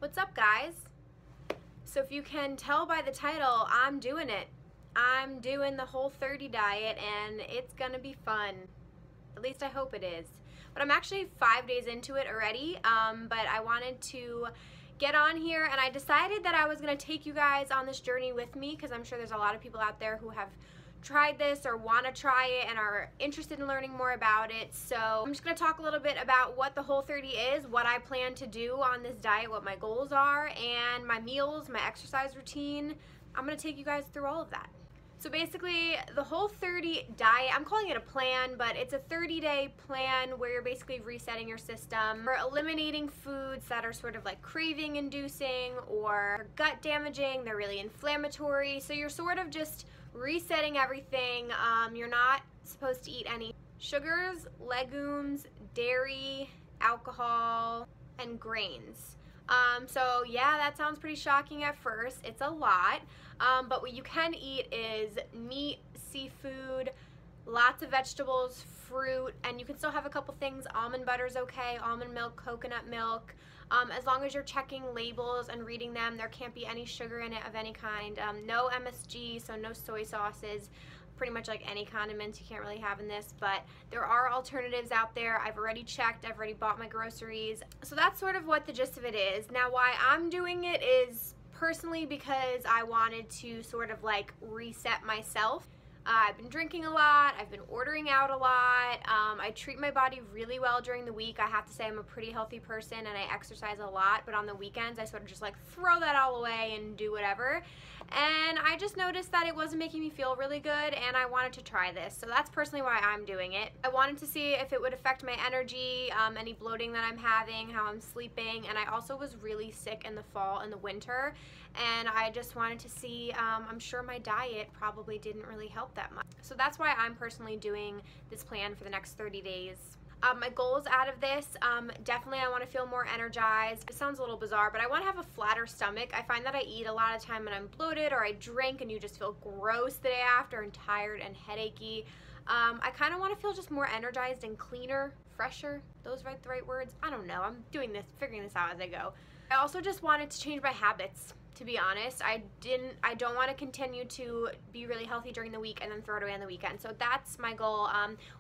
What's up, guys? So if you can tell by the title, I'm doing it. I'm doing the Whole30 diet and it's gonna be fun. At least I hope it is. But I'm actually 5 days into it already, but I wanted to get on here and I decided that I was gonna take you guys on this journey with me because I'm sure there's a lot of people out there who have tried this or want to try it and are interested in learning more about it. So I'm just going to talk a little bit about what the Whole30 is, what I plan to do on this diet, what my goals are, and my meals, my exercise routine. I'm going to take you guys through all of that. So basically, the Whole30 diet, I'm calling it a plan, but it's a 30-day plan where you're basically resetting your system. We're eliminating foods that are sort of like craving-inducing or gut-damaging. They're really inflammatory. So you're sort of just resetting everything. You're not supposed to eat any sugars, legumes, dairy, alcohol, and grains. So yeah, that sounds pretty shocking at first. It's a lot, but what you can eat is meat, seafood, lots of vegetables, fruit, and you can still have a couple things. Almond butter is okay, almond milk, coconut milk. As long as you're checking labels and reading them, there can't be any sugar in it of any kind. No MSG, so no soy sauces. Pretty much like any condiments you can't really have in this, but there are alternatives out there. I've already checked, I've already bought my groceries. So that's sort of what the gist of it is. Now why I'm doing it is personally because I wanted to sort of like reset myself. I've been drinking a lot, I've been ordering out a lot, I treat my body really well during the week. I have to say I'm a pretty healthy person and I exercise a lot, but on the weekends I sort of just like throw that all away and do whatever. And I just noticed that it wasn't making me feel really good and I wanted to try this. So that's personally why I'm doing it. I wanted to see if it would affect my energy, any bloating that I'm having, how I'm sleeping, and I also was really sick in the fall and the winter, and I just wanted to see, I'm sure my diet probably didn't really help that much. So that's why I'm personally doing this plan for the next 30 days. My goals out of this, definitely I want to feel more energized. It sounds a little bizarre, but I want to have a flatter stomach. I find that I eat a lot of time and I'm bloated, or I drink and you just feel gross the day after and tired and headachy. I kind of want to feel just more energized and cleaner, fresher. Those are the right words? I don't know. I'm doing this, figuring this out as I go. I also just wanted to change my habits. To be honest, I don't want to continue to be really healthy during the week and then throw it away on the weekend. So that's my goal.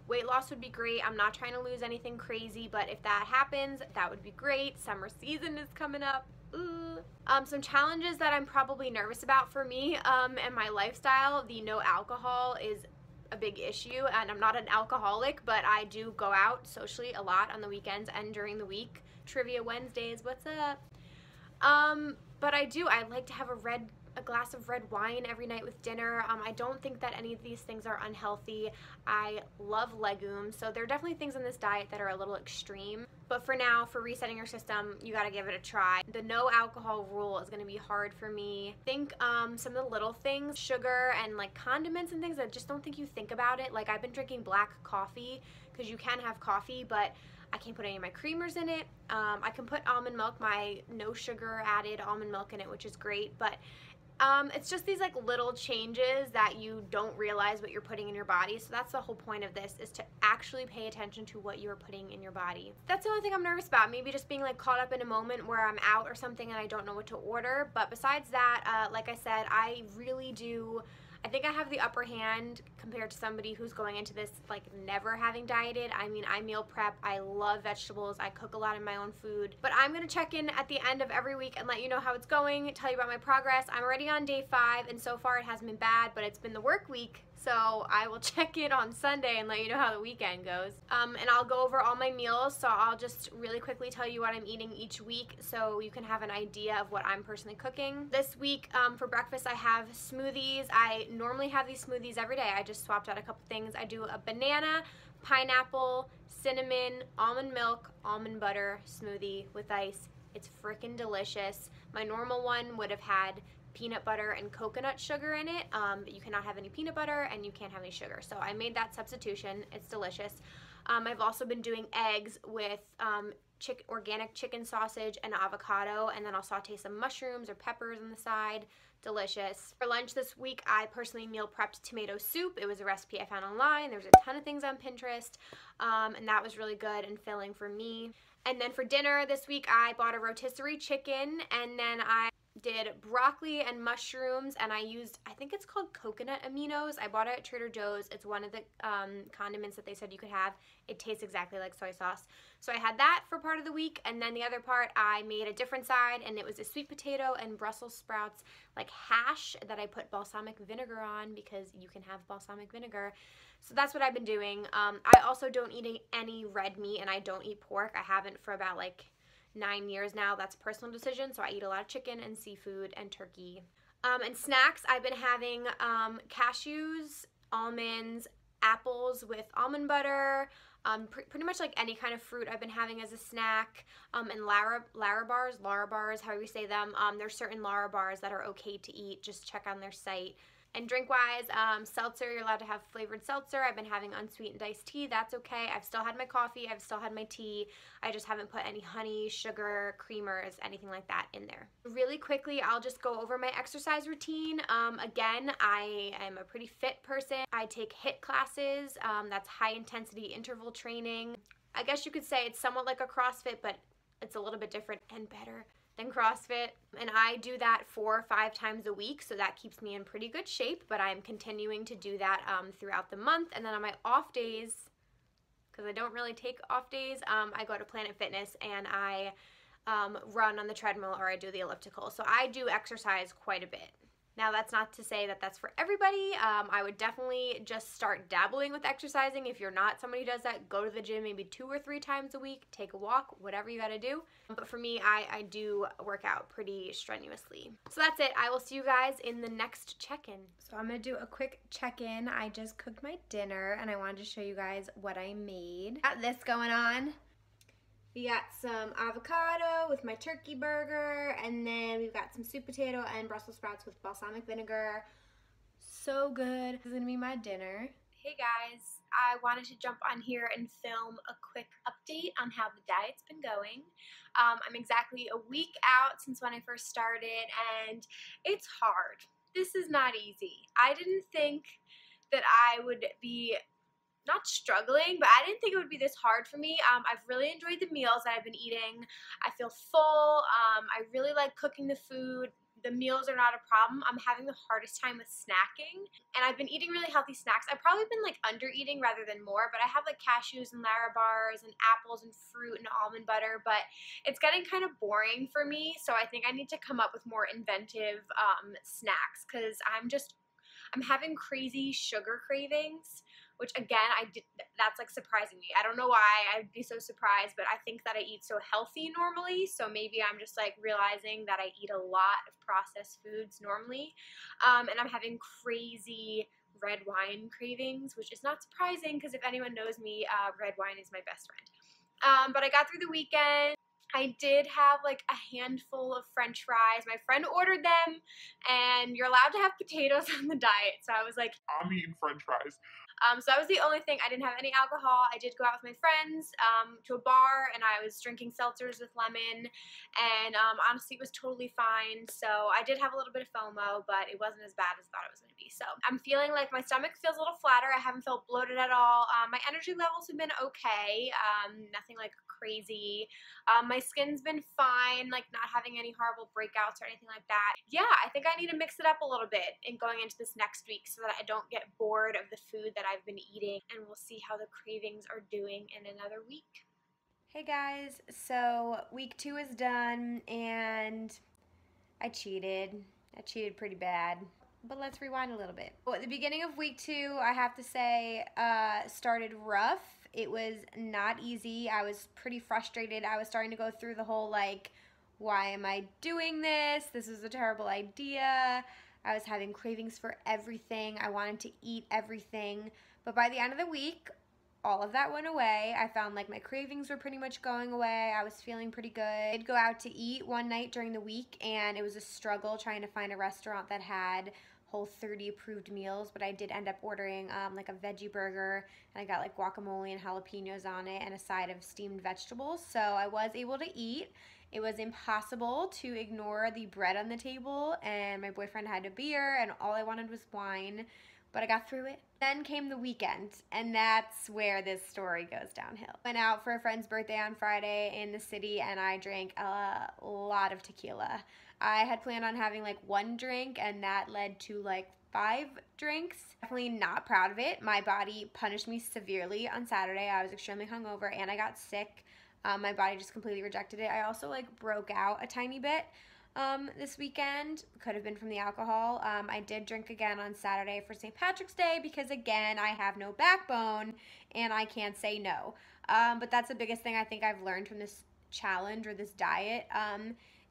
Weight loss would be great. I'm not trying to lose anything crazy, but if that happens, that would be great. Summer season is coming up. Ooh. Some challenges that I'm probably nervous about for me and my lifestyle, the no alcohol is a big issue, and I'm not an alcoholic, but I do go out socially a lot on the weekends and during the week. Trivia Wednesdays, what's up? But I like to have a glass of red wine every night with dinner. I don't think that any of these things are unhealthy. I love legumes, so there are definitely things in this diet that are a little extreme. But for now, for resetting your system, you gotta give it a try. The no alcohol rule is gonna be hard for me. I think some of the little things, sugar and like condiments and things, I just don't think you think about it. Like I've been drinking black coffee, because you can have coffee, but I can't put any of my creamers in it. I can put almond milk, my no sugar added almond milk in it, which is great, but it's just these like little changes that you don't realize what you're putting in your body. So that's the whole point of this, is to actually pay attention to what you're putting in your body. That's the only thing I'm nervous about, maybe just being like caught up in a moment where I'm out or something and I don't know what to order. But besides that, like I said, I think I have the upper hand compared to somebody who's going into this like never having dieted. I mean, I meal prep, I love vegetables, I cook a lot of my own food. But I'm gonna check in at the end of every week and let you know how it's going, tell you about my progress. I'm already on day 5 and so far it hasn't been bad, but it's been the work week. So I will check in on Sunday and let you know how the weekend goes. And I'll go over all my meals, so I'll just really quickly tell you what I'm eating each week so you can have an idea of what I'm personally cooking. This week for breakfast I have smoothies. I normally have these smoothies every day. I just swapped out a couple things. I do a banana, pineapple, cinnamon, almond milk, almond butter smoothie with ice. It's freaking delicious. My normal one would have had peanut butter and coconut sugar in it, but you cannot have any peanut butter and you can't have any sugar. So I made that substitution. It's delicious. I've also been doing eggs with organic chicken sausage and avocado, and then I'll saute some mushrooms or peppers on the side. Delicious. For lunch this week, I personally meal prepped tomato soup. It was a recipe I found online. There's a ton of things on Pinterest, and that was really good and filling for me. And then for dinner this week, I bought a rotisserie chicken, and then I did broccoli and mushrooms, and I used, I think it's called coconut aminos. I bought it at Trader Joe's. It's one of the condiments that they said you could have. It tastes exactly like soy sauce. So I had that for part of the week, and then the other part I made a different side, and it was a sweet potato and Brussels sprouts like hash that I put balsamic vinegar on, because you can have balsamic vinegar. So that's what I've been doing. I also don't eat any red meat, and I don't eat pork. I haven't for about like 9 years now. That's a personal decision. So I eat a lot of chicken and seafood and turkey. And snacks, I've been having cashews, almonds, apples with almond butter, pretty much like any kind of fruit I've been having as a snack, and Lara bars, however you say them. There's certain Lara bars that are okay to eat. Just check on their site. And drink-wise, seltzer, you're allowed to have flavored seltzer. I've been having unsweetened iced tea. That's okay. I've still had my coffee. I've still had my tea. I just haven't put any honey, sugar, creamers, anything like that in there. Really quickly, I'll just go over my exercise routine. Again, I am a pretty fit person. I take HIIT classes. That's high-intensity interval training. I guess you could say it's somewhat like a CrossFit, but it's a little bit different and better than CrossFit, and I do that 4 or 5 times a week, so that keeps me in pretty good shape, but I'm continuing to do that throughout the month. And then on my off days, because I don't really take off days, I go to Planet Fitness and I run on the treadmill, or I do the elliptical. So I do exercise quite a bit. Now, that's not to say that that's for everybody. I would definitely just start dabbling with exercising. If you're not somebody who does that, go to the gym maybe 2 or 3 times a week, take a walk, whatever you gotta do. But for me, I do work out pretty strenuously. So that's it. I will see you guys in the next check-in. So I'm gonna do a quick check-in. I just cooked my dinner, and I wanted to show you guys what I made. Got this going on. We got some avocado with my turkey burger, and then we've got some sweet potato and Brussels sprouts with balsamic vinegar. So good. This is gonna be my dinner. Hey guys, I wanted to jump on here and film a quick update on how the diet's been going. I'm exactly a week out since when I first started, and it's hard. This is not easy. I didn't think that I would be not struggling, but I didn't think it would be this hard for me. I've really enjoyed the meals that I've been eating. I feel full. I really like cooking the food. The meals are not a problem. I'm having the hardest time with snacking, and I've been eating really healthy snacks. I've probably been like under eating rather than more, but I have like cashews and Lara bars and apples and fruit and almond butter, but it's getting kind of boring for me, so I think I need to come up with more inventive snacks, because I'm having crazy sugar cravings, which again, that's like surprising me. I don't know why I'd be so surprised, but I think that I eat so healthy normally, so maybe I'm just like realizing that I eat a lot of processed foods normally, and I'm having crazy red wine cravings, which is not surprising, because if anyone knows me, red wine is my best friend. But I got through the weekend. I did have like a handful of French fries. My friend ordered them, and you're allowed to have potatoes on the diet, so I was like, I'm eating French fries. So that was the only thing. I didn't have any alcohol. I did go out with my friends to a bar, and I was drinking seltzers with lemon, and honestly, it was totally fine. So I did have a little bit of FOMO, but it wasn't as bad as I thought it was going to be. So I'm feeling like my stomach feels a little flatter. I haven't felt bloated at all. My energy levels have been okay. Nothing like crazy. My skin's been fine, like not having any horrible breakouts or anything like that. Yeah, I think I need to mix it up a little bit in going into this next week, so that I don't get bored of the food that I've been eating, and we'll see how the cravings are doing in another week. Hey guys, so week 2 is done, and I cheated. I cheated pretty bad. But let's rewind a little bit. Well, at the beginning of week 2, I have to say, started rough. It was not easy. I was pretty frustrated. I was starting to go through the whole, like, why am I doing this? This is a terrible idea. I was having cravings for everything. I wanted to eat everything. But by the end of the week, all of that went away. I found like my cravings were pretty much going away. I was feeling pretty good. I did go out to eat one night during the week, and it was a struggle trying to find a restaurant that had Whole30 approved meals, but I did end up ordering like a veggie burger, and I got like guacamole and jalapenos on it and a side of steamed vegetables. So I was able to eat. It was impossible to ignore the bread on the table, and my boyfriend had a beer, and all I wanted was wine, but I got through it. Then came the weekend, and that's where this story goes downhill. Went out for a friend's birthday on Friday in the city, and I drank a lot of tequila. I had planned on having like 1 drink, and that led to like 5 drinks. Definitely not proud of it. My body punished me severely on Saturday. I was extremely hungover, and I got sick. My body just completely rejected it. I also like broke out a tiny bit this weekend. Could have been from the alcohol. I did drink again on Saturday for St. Patrick's Day because, again, I have no backbone and I can't say no. But that's the biggest thing I think I've learned from this challenge or this diet,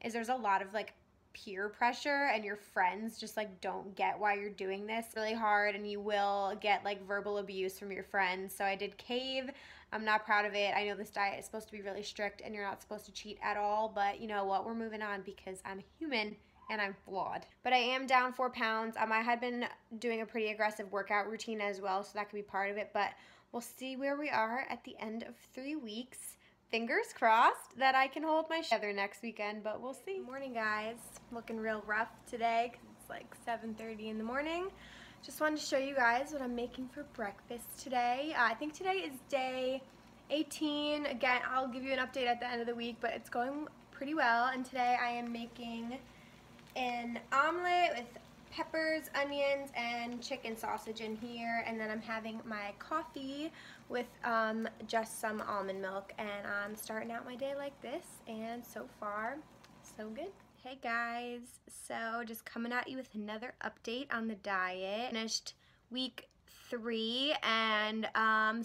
is there's a lot of like peer pressure, and your friends just like don't get why you're doing this. It's really hard, and you will get like verbal abuse from your friends. So I did cave. I'm not proud of it. I know this diet is supposed to be really strict and you're not supposed to cheat at all, but you know what? We're moving on because I'm human and I'm flawed. But I am down 4 pounds. I had been doing a pretty aggressive workout routine as well, so that could be part of it, but we'll see where we are at the end of 3 weeks. Fingers crossed that I can hold my together next weekend, but we'll see. Good morning, guys. Looking real rough today because it's like 7:30 in the morning. Just wanted to show you guys what I'm making for breakfast today. I think today is day 18. Again, I'll give you an update at the end of the week, but it's going pretty well. And today I am making an omelet with peppers, onions, and chicken sausage in here. And then I'm having my coffee with just some almond milk. And I'm starting out my day like this. And so far, so good. Hey guys, so just coming at you with another update on the diet. Finished week 3 and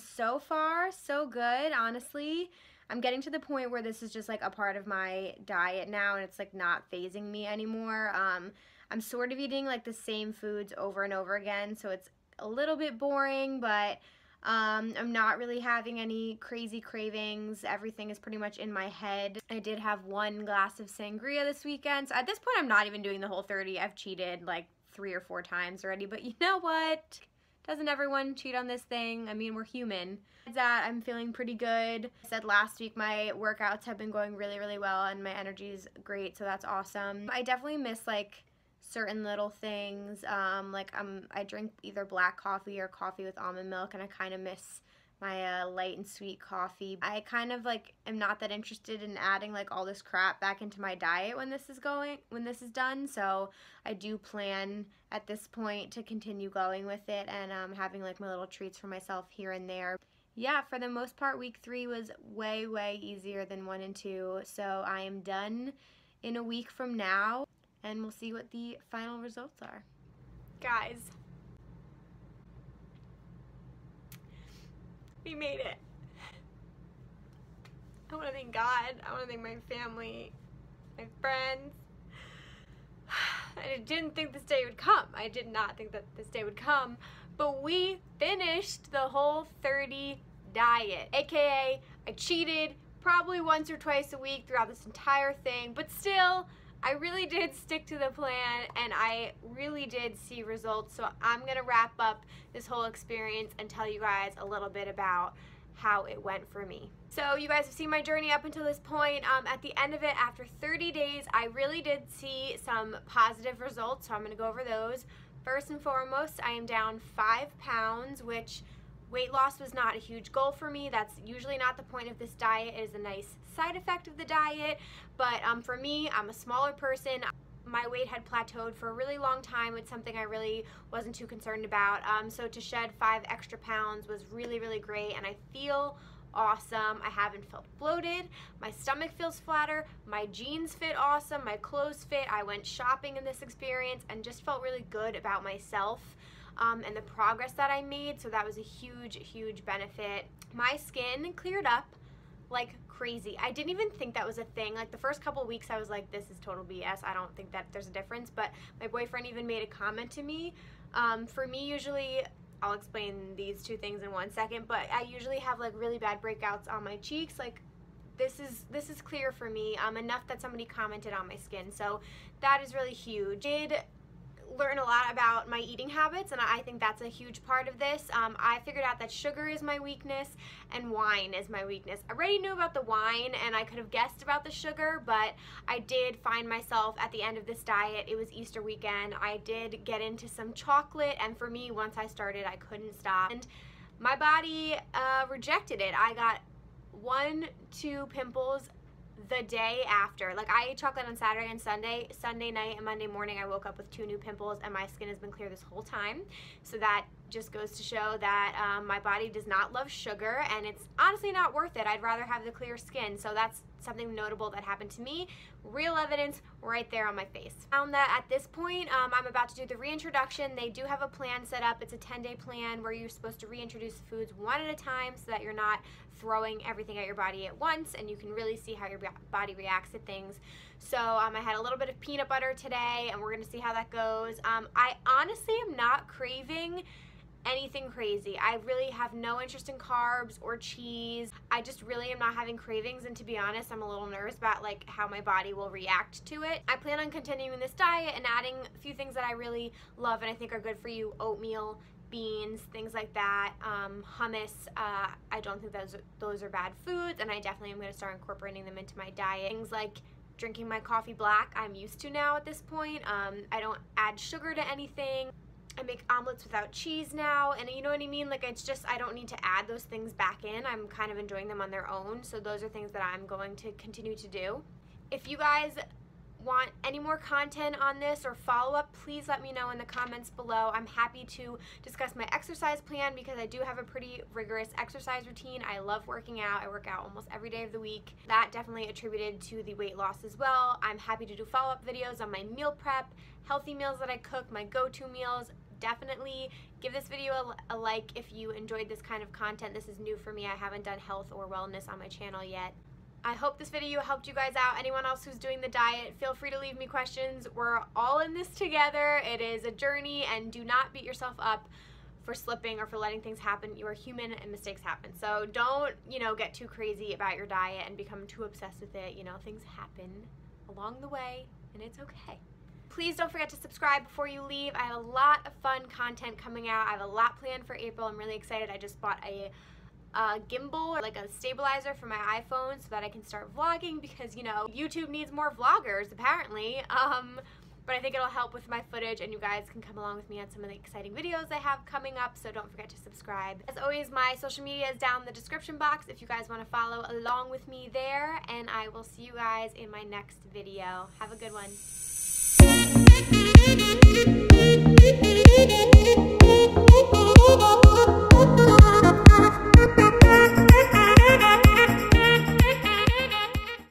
so far so good, honestly. I'm getting to the point where this is just like a part of my diet now, and it's like not phasing me anymore. I'm sort of eating like the same foods over and over again, so it's a little bit boring, but I'm not really having any crazy cravings. Everything is pretty much in my head. I did have 1 glass of sangria this weekend. So at this point, I'm not even doing the Whole30. I've cheated like 3 or 4 times already. But you know what? Doesn't everyone cheat on this thing? I mean, we're human. That I'm feeling pretty good. I said last week my workouts have been going really, really well and my energy is great, so that's awesome. I definitely miss like certain little things, I drink either black coffee or coffee with almond milk, and I kind of miss my light and sweet coffee. I kind of like am not that interested in adding like all this crap back into my diet when this is done, so I do plan at this point to continue going with it and having like my little treats for myself here and there. Yeah, for the most part, week 3 was way, way easier than 1 and 2, so I am done in a week from now, and we'll see what the final results are. Guys, we made it. I want to thank God. I want to thank my family, my friends. I didn't think this day would come. I did not think that this day would come. But we finished the Whole30 diet. AKA, I cheated probably once or twice a week throughout this entire thing. But still, I really did stick to the plan, and I really did see results. So I'm going to wrap up this whole experience and tell you guys a little bit about how it went for me. So you guys have seen my journey up until this point. At the end of it, after 30 days, I really did see some positive results, so I'm going to go over those. First and foremost, I am down 5 pounds, which weight loss was not a huge goal for me. That's usually not the point of this diet. It is a nice side effect of the diet, but for me, I'm a smaller person. My weight had plateaued for a really long time. It's something I really wasn't too concerned about. So to shed 5 extra pounds was really, really great, and I feel awesome. I haven't felt bloated. My stomach feels flatter. My jeans fit awesome. My clothes fit. I went shopping in this experience and just felt really good about myself and the progress that I made. So that was a huge, huge benefit. My skin cleared up like crazy. I didn't even think that was a thing. Like the first couple weeks I was like, this is total BS. I don't think that there's a difference. But my boyfriend even made a comment to me. For me, usually, I'll explain these 2 things in 1 second, but I usually have like really bad breakouts on my cheeks. Like this is clear for me, enough that somebody commented on my skin. So that is really huge. I did learn a lot about my eating habits, and I think that's a huge part of this. I figured out that sugar is my weakness and wine is my weakness. I already knew about the wine and I could have guessed about the sugar, but I did find myself at the end of this diet, it was Easter weekend, I did get into some chocolate, and for me, once I started, I couldn't stop. And my body rejected it. I got 1-2 pimples the day after. Like, I ate chocolate on Saturday and Sunday night and Monday morning I woke up with 2 new pimples, and my skin has been clear this whole time. So that just goes to show that my body does not love sugar, and it's honestly not worth it. I'd rather have the clear skin. So that's something notable that happened to me. Real evidence right there on my face. Found that at this point, I'm about to do the reintroduction. They do have a plan set up. It's a 10-day plan where you're supposed to reintroduce foods one at a time so that you're not throwing everything at your body at once, and you can really see how your body reacts to things. So I had a little bit of peanut butter today, and we're gonna see how that goes. I honestly am not craving anything crazy. I really have no interest in carbs or cheese. I just really am not having cravings, and to be honest, I'm a little nervous about like how my body will react to it. I plan on continuing this diet and adding a few things that I really love and I think are good for you: oatmeal, beans, things like that, hummus. I don't think those are bad foods, and I definitely am going to start incorporating them into my diet. Things like drinking my coffee black, I'm used to now at this point. I don't add sugar to anything. I make omelets without cheese now, and you know what I mean? Like, it's just, I don't need to add those things back in. I'm kind of enjoying them on their own, so those are things that I'm going to continue to do. If you guys want any more content on this or follow-up, please let me know in the comments below. I'm happy to discuss my exercise plan because I do have a pretty rigorous exercise routine. I love working out. I work out almost every day of the week. That definitely attributed to the weight loss as well. I'm happy to do follow-up videos on my meal prep, healthy meals that I cook, my go-to meals. Definitely give this video a like if you enjoyed this kind of content. This is new for me. I haven't done health or wellness on my channel yet. I hope this video helped you guys out. Anyone else who's doing the diet, feel free to leave me questions. We're all in this together. It is a journey, and do not beat yourself up for slipping or for letting things happen. You are human and mistakes happen. So don't, get too crazy about your diet and become too obsessed with it. Things happen along the way, and it's okay. Please don't forget to subscribe before you leave. I have a lot of fun content coming out. I have a lot planned for April. I'm really excited. I just bought a gimbal, or like a stabilizer for my iPhone so that I can start vlogging because, YouTube needs more vloggers apparently. But I think it'll help with my footage, and you guys can come along with me on some of the exciting videos I have coming up, so don't forget to subscribe. As always, my social media is down in the description box if you guys want to follow along with me there, and I will see you guys in my next video. Have a good one.